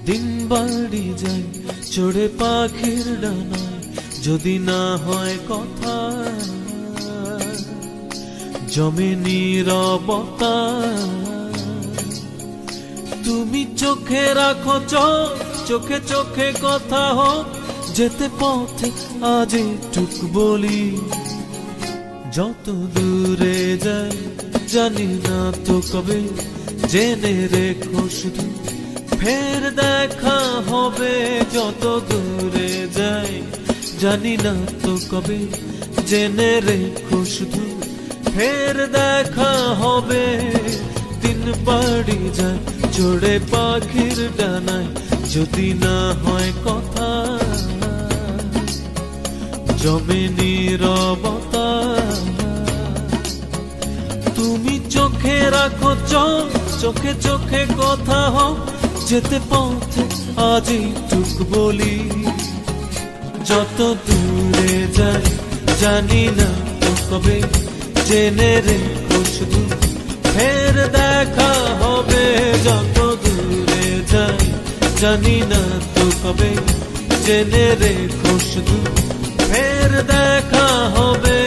দিন বাড়ি যায় চড়ে পাখির ডানায়, যদি না হয় কথা জমে নীরবতা। তুমি চোখে রাখো চোখ, চোখে চোখে কথা হোক, যেতে পথে আজ টুক বলি। যত দূরে যাই জানি না তো কবে, জেনে রেখো শুধু ফের দেখা হবে। যত দূরে যাই জানি না তো কবে, জেনে রেখো শুধু ফের দেখা হবে। দিন বাড়ি যায় চড়ে পাখির ডানায়, যদি না হয় কথা জমে নীরবতা। তুমি চোখে রাখো চোখ, চোখে চোখে কথা হোক, যেতে পথে আজই টুক বলি। যত দূরে যাই জানি না তো কবে, জেনে রেখো শুধু ফের দেখা হবে। যত দূরে যাই জানি না তো কবে, জেনে রেখো শুধু ফের দেখা হবে।